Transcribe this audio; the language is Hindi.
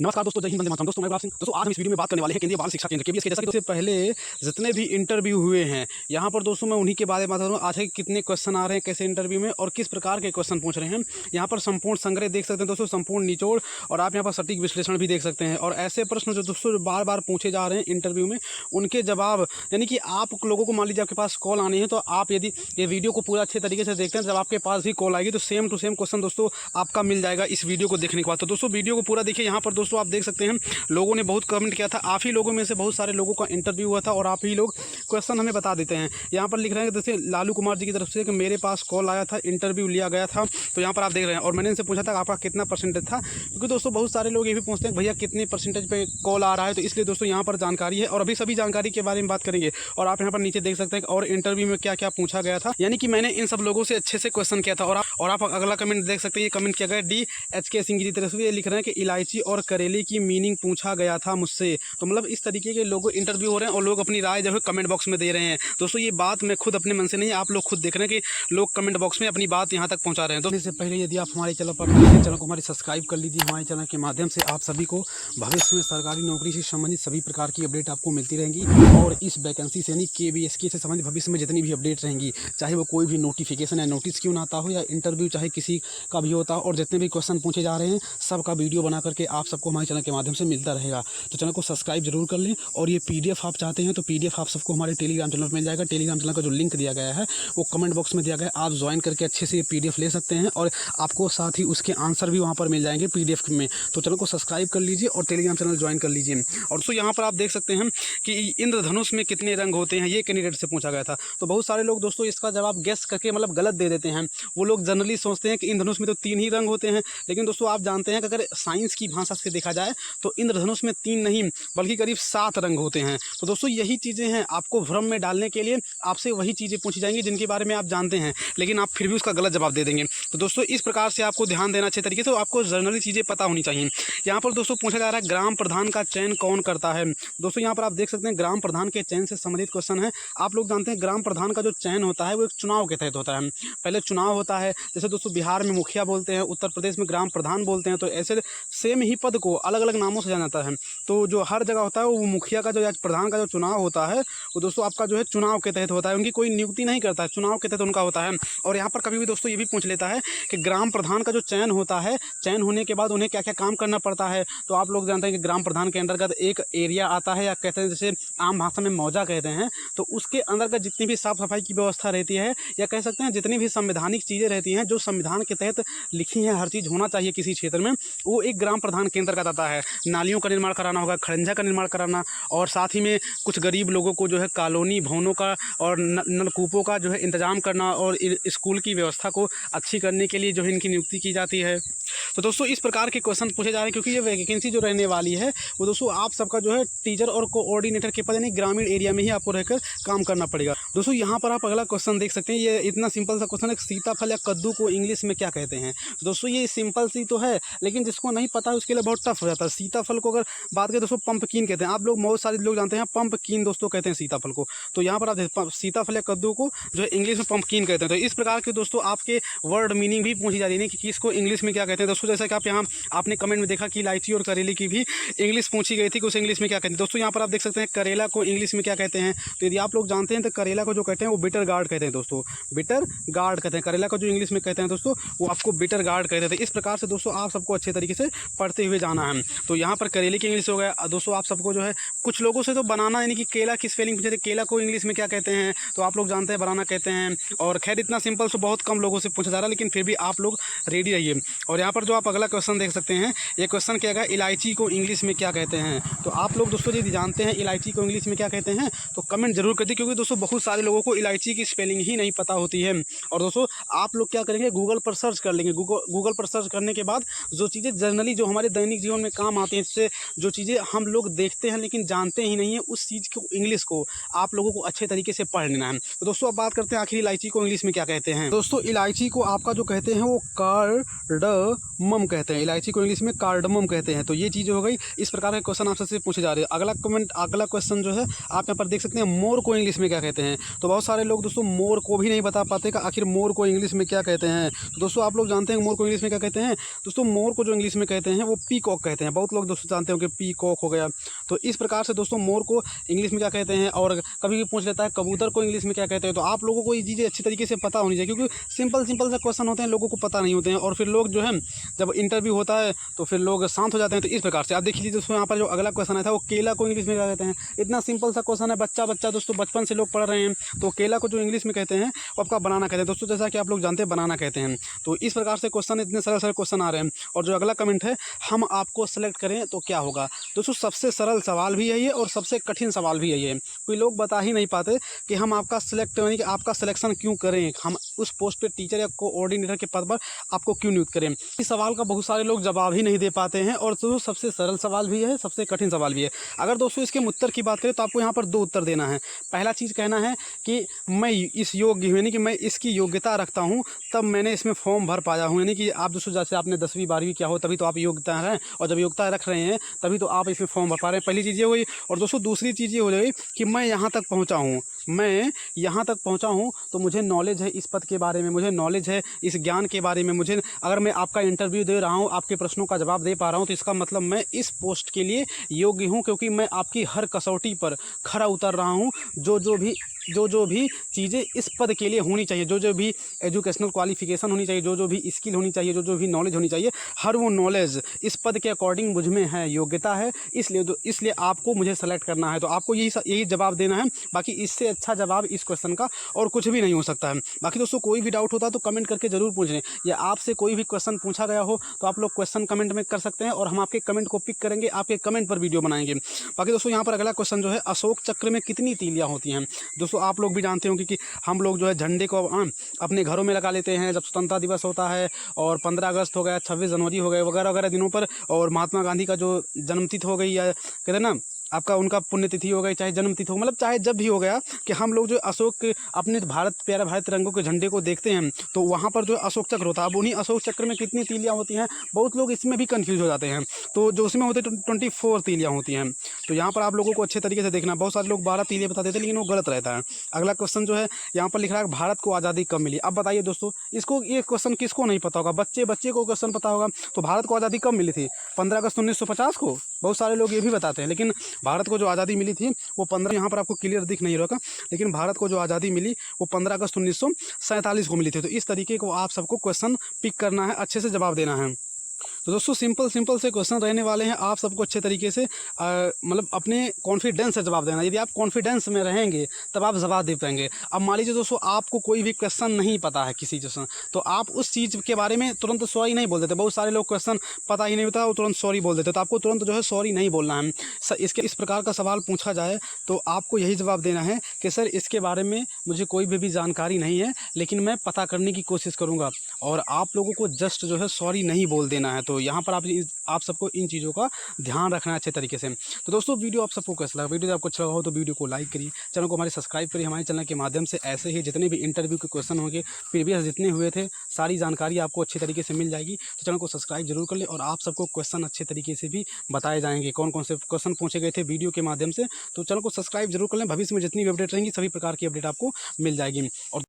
नमस्कार दोस्तों, जय हिंद, वंदे मातरम। दोस्तों मैं गुलाब सिंह। दोस्तों आज हम इस वीडियो में बात करने वाले हैं केंद्रीय बाल शिक्षा केंद्र केबीएस के। जैसा कि सबसे पहले जितने भी इंटरव्यू हुए हैं यहाँ पर दोस्तों मैं उन्हीं के बारे में बात करूँ। आज है कितने क्वेश्चन आ रहे हैं, कैसे इंटरव्यू में और किस प्रकार के क्वेश्चन पूछ रहे हैं। यहाँ पर संपूर्ण संग्रह देख सकते हैं दोस्तों, संपूर्ण निचोड़, और आप यहाँ पर सटीक विश्लेषण भी देख सकते हैं। और ऐसे प्रश्न जो दोस्तों बार बार पूछे जा रहे हैं इंटरव्यू में, उनके जवाब, यानी कि आप लोगों को मान लीजिए आपके पास कॉल आनी है, तो आप यदि ये वीडियो को पूरा अच्छे तरीके से देखते हैं, जब आपके पास भी कॉल आएगी तो सेम टू सेम क्वेश्चन दोस्तों आपका मिल जाएगा इस वीडियो को देखने के बाद। तो दोस्तों वीडियो को पूरा देखिए। यहाँ पर दोस्तों आप देख सकते हैं लोगों ने बहुत कमेंट किया था, आप ही लोगों में से बहुत सारे लोगों का इंटरव्यू हुआ था और आप ही लोग क्वेश्चन हमें बता देते हैं। यहाँ पर लिख रहे हैं कि जैसे लालू कुमार जी की तरफ से कि मेरे पास कॉल आया था, इंटरव्यू लिया गया था। तो यहाँ पर आप देख रहे हैं और मैंने इनसे पूछा था आपका कितना परसेंटेज था, क्योंकि दोस्तों बहुत सारे लोग ये भी पूछते हैं भैया कितने परसेंटेज पे कॉल आ रहा है। तो इसलिए दोस्तों यहाँ पर जानकारी है और अभी सभी जानकारी के बारे में बात करेंगे। और आप यहाँ पर नीचे देख सकते हैं और इंटरव्यू में क्या क्या पूछा गया था, यानी कि मैंने इन सब लोगों से अच्छे से क्वेश्चन किया था। और आप अगला कमेंट देख सकते हैं, ये कमेंट किया गया DHK सिंह की तरफ से, ये लिख रहे हैं कि इलायची और करेले की मीनिंग पूछा गया था मुझसे। तो मतलब इस तरीके के लोग इंटरव्यू हो रहे हैं और लोग अपनी राय जो है कमेंट बॉक्स में दे रहे हैं। दोस्तों ये बात मैं खुद अपने मन से नहीं, आप लोग खुद देख रहे हैं कि लोग कमेंट बॉक्स में अपनी बात यहां तक पहुंचा रहे हैं। तो इससे पहले यदि आप हमारे चैनल पर नए हैं, चैनल को हमारे सब्सक्राइब कर लीजिए। हमारे चैनल के माध्यम से आप सभी को भविष्य में सरकारी नौकरी से संबंधित सभी प्रकार की अपडेट आपको मिलती रहेंगी। और इस वैकेंसी से यानी KBSK से संबंधित भविष्य में जितनी भी अपडेट रहेंगी, चाहे वो कोई भी नोटिफिकेशन या नोटिस क्यों ना आता हो, या इंटरव्यू चाहे किसी का भी होता हो, और जितने भी क्वेश्चन पूछे जा रहे हैं सबका वीडियो बना करके आप सबको हमारे चैनल के माध्यम से मिलता रहेगा। तो चैनल को सब्सक्राइब जरूर कर लें। और ये PDF आप चाहते हैं तो PDF आप सबको हमारे टेलीग्राम चैनल पर मिल जाएगा। टेलीग्राम चैनल का जो लिंक दिया गया है वो कमेंट बॉक्स में दिया गया है, आप ज्वाइन करके अच्छे से ये PDF ले सकते हैं और आपको साथ ही उसके आंसर भी वहाँ पर मिल जाएंगे PDF में। तो चैनल को सब्सक्राइब कर लीजिए और टेलीग्राम चैनल ज्वाइन कर लीजिए। और दोस्तों यहाँ पर आप देख सकते हैं कि इंद्रधनुष में कितने रंग होते हैं, ये कैंडिडेट से पूछा गया था। तो बहुत सारे लोग दोस्तों इसका जवाब गेस करके मतलब गलत दे देते हैं। वो लोग जनरली सोचते हैं कि इंद्रधनुष में तो 3 ही रंग होते हैं, लेकिन दोस्तों आप जानते हैं कि अगर साइंस की भाषा से देखा जाए तो इंद्रधनुष में 3 नहीं बल्कि करीब 7 रंग होते हैं। तो दोस्तों यही चीज़ें हैं, आपको भ्रम में डालने के लिए आपसे वही चीज़ें पूछी जाएंगी जिनके बारे में आप जानते हैं, लेकिन आप फिर भी उसका गलत जवाब दे देंगे। तो दोस्तों इस प्रकार से आपको ध्यान देना अच्छे तरीके से, तो आपको जनरली चीज़ें पता होनी चाहिए। यहाँ पर दोस्तों पूछा जा रहा है ग्राम प्रधान का चयन कौन करता है। दोस्तों यहाँ पर आप देख सकते हैं ग्राम प्रधान के चयन से संबंधित क्वेश्चन है। आप लोग जानते हैं ग्राम प्रधान का जो चयन होता है वो एक चुनाव के तहत होता है। पहले चुनाव होता है, जैसे दोस्तों बिहार में मुखिया बोलते हैं, उत्तर प्रदेश में ग्राम प्रधान बोलते हैं। तो ऐसे सेम ही पद को अलग अलग नामों से जाना जाता है। तो जो हर जगह होता है वो मुखिया का जो या प्रधान का जो चुनाव होता है वो दोस्तों आपका जो है चुनाव के तहत होता है। उनकी कोई नियुक्ति नहीं करता है, चुनाव के तहत उनका होता है। और यहाँ पर कभी भी दोस्तों ये भी पूछ लेता है कि ग्राम प्रधान का जो चयन होता है, चयन होने के बाद उन्हें क्या क्या काम करना पड़ता है। तो आप लोग जानते हैं कि ग्राम प्रधान के अंतर्गत एक एरिया आता है, या कहते हैं जैसे आम भाषा में मौजा कहते हैं। तो उसके अंतर्गत जितनी भी साफ सफाई की व्यवस्था रहती है, या कह सकते हैं जितनी भी संवैधानिक चीज़ें रहती हैं जो संविधान के तहत लिखी हैं, हर चीज़ होना चाहिए किसी क्षेत्र में, वो एक ग्राम प्रधान के अंतर्गत आता है। नालियों का निर्माण कराना होगा, खड़ंजा का निर्माण कराना, और साथ ही में कुछ गरीब लोगों को जो है कॉलोनी भवनों का और नलकूपों का जो है इंतजाम करना, और स्कूल की व्यवस्था को अच्छी करने के लिए जो है इनकी नियुक्ति की जाती है। तो दोस्तों इस प्रकार के क्वेश्चन पूछे जा रहे हैं, क्योंकि ये वैकेंसी जो रहने वाली है वो दोस्तों आप सबका जो है टीचर और कोऑर्डिनेटर के पद, यानी ग्रामीण एरिया में ही आपको रहकर काम करना पड़ेगा। दोस्तों यहाँ पर आप अगला क्वेश्चन देख सकते हैं, ये इतना सिंपल सा क्वेश्चन है, सीताफल या कद्दू को इंग्लिश में क्या कहते हैं। तो दोस्तों ये सिंपल सी तो है, लेकिन जिसको नहीं पता है उसके लिए बहुत टफ हो जाता है। सीताफल को अगर बात करें दोस्तों पंपकिन कहते हैं, आप लोग बहुत सारे लोग जानते हैं पंपकिन दोस्तों कहते हैं सीताफल को। तो यहाँ पर आप सीताफल या कद्दू को जो है इंग्लिश में पंपकिन कहते हैं। तो इस प्रकार के दोस्तों आपके वर्ड मीनिंग भी पूछी जा रही है कि इसको इंग्लिश में क्या कहते हैं। दोस्तों जैसा कि आप यहाँ आपने कमेंट में देखा कि इलायची और करेले की भी इंग्लिश पूछी गई थी कि उसे इंग्लिश में क्या कहते हैं। दोस्तों यहाँ पर आप देख सकते हैं करेला को इंग्लिश में क्या कहते हैं। तो यदि आप लोग जानते हैं तो करेला को जो कहते हैं वो बिटर गार्ड कहते हैं दोस्तों, बिटर गार्ड कहते हैं। करेला को जो इंग्लिश में कहते हैं दोस्तों वो आपको बिटर गार्ड कहते थे। इस प्रकार से दोस्तों आप सबको अच्छे तरीके से पढ़ते हुए जाना है। तो यहाँ पर करेले की इंग्लिश हो गया। दोस्तों आप सबको जो है कुछ लोगों से तो बनाना यानी कि केला की स्पेलिंग पूछे थे, केला को इंग्लिश में क्या कहते हैं, तो आप लोग जानते हैं बनाना कहते हैं। और खैर इतना सिंपल से बहुत कम लोगों से पूछा जा रहा है, लेकिन फिर भी आप लोग रेडी रहिए। और यहाँ पर जो आप अगला क्वेश्चन देख सकते हैं, ये क्वेश्चन क्या है, इलायची को इंग्लिश में क्या कहते हैं। तो आप लोग दोस्तों यदि जानते हैं इलायची को इंग्लिश में क्या कहते हैं तो कमेंट जरूर कर दीजिए, क्योंकि दोस्तों बहुत सारे लोगों को इलायची की स्पेलिंग ही नहीं पता होती है। और दोस्तों आप लोग क्या करेंगे, गूगल पर सर्च कर लेंगे। गूगल पर सर्च करने के बाद जो चीज़ें जनरली जो हमारे दैनिक जीवन में काम आती हैं, इससे जो चीज़ें हम लोग देखते हैं लेकिन जानते ही नहीं है, उस चीज़ को इंग्लिश को आप लोगों को अच्छे तरीके से पढ़ लेना है। तो दोस्तों अब बात करते हैं आखिर इलायची को इंग्लिश में क्या कहते हैं। दोस्तों इलायची को आपका जो कहते हैं वो कार्डमम कहते हैं, इलायची को इंग्लिश में कार्डमम कहते हैं। तो ये चीज़ हो गई। इस प्रकार के क्वेश्चन आपसे पूछे जा रहे हैं। अगला क्वेश्चन जो है आप यहाँ पर देख सकते हैं, मोर को इंग्लिश में क्या कहते हैं। तो बहुत सारे लोग दोस्तों मोर को भी नहीं बता पाते कि आखिर मोर को इंग्लिश में क्या कहते हैं। तो दोस्तों आप लोग जानते हैं मोर को इंग्लिश में क्या कहते हैं। दोस्तों मोर को जो इंग्लिश में कहते कहते हैं वो पीकॉक कहते हैं। बहुत लोग दोस्तों जानते हो कि पीकॉक हो गया। तो इस प्रकार से दोस्तों मोर को इंग्लिश में क्या कहते हैं, और कभी भी पूछ लेता है कबूतर को इंग्लिश में क्या कहते हैं। तो आप लोगों को ये चीज़ें अच्छी तरीके से पता होनी चाहिए, क्योंकि सिंपल से क्वेश्चन होते हैं, लोगों को पता नहीं होते हैं, और फिर लोग जो है जब इंटरव्यू होता है तो फिर लोग शांत हो जाते हैं। तो इस प्रकार से आप देख लीजिए दोस्तों, यहाँ पर जो अगला क्वेश्चन आया था वो केला को इंग्लिश में क्या कहते हैं। इतना सिंपल सा क्वेश्चन है, बच्चा दोस्तों बचपन से लोग पढ़ रहे हैं। तो केला को जो इंग्लिश में कहते हैं वो आपका बनाना कहते हैं दोस्तों, जैसा कि आप लोग जानते हैं बनाना कहते हैं। तो इस प्रकार से क्वेश्चन, इतने सरल क्वेश्चन आ रहे हैं। और जो अगला कमेंट है, हम आपको सेलेक्ट करें तो क्या होगा। दोस्तों सबसे सरल सवाल भी यही है और सबसे कठिन सवाल भी यही है। कोई लोग बता ही नहीं पाते कि हम आपका सिलेक्ट, यानी कि आपका सिलेक्शन क्यों करें, हम उस पोस्ट पे टीचर या कोऑर्डिनेटर के पद पर आपको क्यों नियुक्त करें। इस सवाल का बहुत सारे लोग जवाब ही नहीं दे पाते हैं, और दोस्तों सबसे सरल सवाल भी है, सबसे कठिन सवाल भी है। अगर दोस्तों इसके उत्तर की बात करें तो आपको यहाँ पर 2 उत्तर देना है। पहला चीज़ कहना है कि मैं इस योग्य हूँ, यानी कि मैं इसकी योग्यता रखता हूँ, तब मैंने इसमें फॉर्म भर पाया हूँ। यानी कि आप दोस्तों जैसे आपने 10वीं 12वीं किया हो तभी तो आप योग्यता हैं, और जब योग्यता रख रहे हैं तभी तो आप इसमें फॉर्म भर पा रहे हैं। पहली चीज़ ये हुई। और दोस्तों दूसरी चीज़ ये हो जाएगी कि मैं यहाँ तक पहुँचा हूँ, मैं यहाँ तक पहुँचा हूँ तो मुझे नॉलेज है इस पद के बारे में, मुझे नॉलेज है इस ज्ञान के बारे में। मुझे, अगर मैं आपका इंटरव्यू दे रहा हूँ, आपके प्रश्नों का जवाब दे पा रहा हूँ, तो इसका मतलब मैं इस पोस्ट के लिए योग्य हूँ, क्योंकि मैं आपकी हर कसौटी पर खरा उतर रहा हूँ। जो भी चीज़ें इस पद के लिए होनी चाहिए, जो भी एजुकेशनल क्वालिफिकेशन होनी चाहिए, जो भी स्किल होनी चाहिए, जो भी नॉलेज होनी चाहिए, हर वो नॉलेज इस पद के अकॉर्डिंग मुझ में है, योग्यता है, इसलिए आपको मुझे सेलेक्ट करना है। तो आपको यही जवाब देना है। बाकी इससे अच्छा जवाब इस क्वेश्चन का और कुछ भी नहीं हो सकता है। बाकी दोस्तों कोई भी डाउट होता है तो कमेंट करके ज़रूर पूछें, या आपसे कोई भी क्वेश्चन पूछा गया हो तो आप लोग क्वेश्चन कमेंट में कर सकते हैं, और हम आपके कमेंट को पिक करेंगे, आपके कमेंट पर वीडियो बनाएंगे। बाकी दोस्तों यहाँ पर अगला क्वेश्चन जो है, अशोक चक्र में कितनी तीलियाँ होती हैं। दोस्तों आप लोग भी जानते होंगे कि हम लोग जो है झंडे को अपने घरों में लगा लेते हैं जब स्वतंत्रता दिवस होता है, और 15 अगस्त हो गया, 26 जनवरी हो गए, वगैरह वगैरह दिनों पर, और महात्मा गांधी का जो जन्मतिथि हो गई, या कहते हैं ना आपका उनका पुण्यतिथि हो गई, चाहे जन्मतिथि हो, मतलब चाहे जब भी हो गया, कि हम लोग जो अशोक के अपने प्यारे भारत तिरंगों के झंडे को देखते हैं, तो वहाँ पर जो अशोक चक्र होता है, अब उन्हीं अशोक चक्र में कितनी तीलियाँ होती हैं, बहुत लोग इसमें भी कन्फ्यूज हो जाते हैं। तो जो उसमें होते 24 तीलियाँ होती हैं। तो यहाँ पर आप लोगों को अच्छे तरीके से देखना, बहुत सारे लोग 12 तीलियाँ बता देते हैं, लेकिन वो गलत रहता है। अगला क्वेश्चन जो है यहाँ पर लिख रहा है, भारत को आज़ादी कब मिली। अब बताइए दोस्तों, ये क्वेश्चन किसको नहीं पता होगा, बच्चे को क्वेश्चन पता होगा। तो भारत को आज़ादी कब मिली थी, 15 अगस्त 1950 को, बहुत सारे लोग ये भी बताते हैं। लेकिन भारत को जो आज़ादी मिली थी वो 15, यहाँ पर आपको क्लियर दिख नहीं रहा, लेकिन भारत को जो आज़ादी मिली वो 15 अगस्त 1947 को मिली थी। तो इस तरीके को आप सबको क्वेश्चन पिक करना है, अच्छे से जवाब देना है। तो दोस्तों सिंपल से क्वेश्चन रहने वाले हैं, आप सबको अच्छे तरीके से मतलब अपने कॉन्फिडेंस से जवाब देना। यदि आप कॉन्फिडेंस में रहेंगे तब आप जवाब दे पाएंगे। अब मान लीजिए दोस्तों आपको कोई भी क्वेश्चन नहीं पता है किसी क्वेश्चन, तो आप उस चीज़ के बारे में तुरंत सॉरी नहीं बोल देते। बहुत सारे लोग क्वेश्चन पता ही नहीं होता, वो तुरंत सॉरी बोल देते। तो आपको तुरंत जो है सॉरी नहीं बोलना है। इस प्रकार का सवाल पूछा जाए तो आपको यही जवाब देना है कि सर इसके बारे में मुझे कोई भी जानकारी नहीं है, लेकिन मैं पता करने की कोशिश करूँगा। और आप लोगों को जस्ट जो है सॉरी नहीं बोल देना है। तो यहाँ पर आप सबको इन चीज़ों का ध्यान रखना है अच्छे तरीके से। तो दोस्तों वीडियो आप सबको कैसा लगा, वीडियो आपको अच्छा लगा हो तो वीडियो को लाइक करिए, चैनल को हमारे सब्सक्राइब करिए। हमारे चैनल के माध्यम से ऐसे ही जितने भी इंटरव्यू के क्वेश्चन होंगे, प्रीवियस जितने हुए थे, सारी जानकारी आपको अच्छे तरीके से मिल जाएगी। तो चैनल को सब्सक्राइब जरूर कर ले, और आप सबको क्वेश्चन अच्छे तरीके से भी बताए जाएंगे, कौन कौन से क्वेश्चन पूछे गए थे वीडियो के माध्यम से। तो चैनल को सब्सक्राइब जरूर कर लें, भविष्य में जितनी भी अपडेट रहेंगी सभी प्रकार की अपडेट आपको मिल जाएगी। और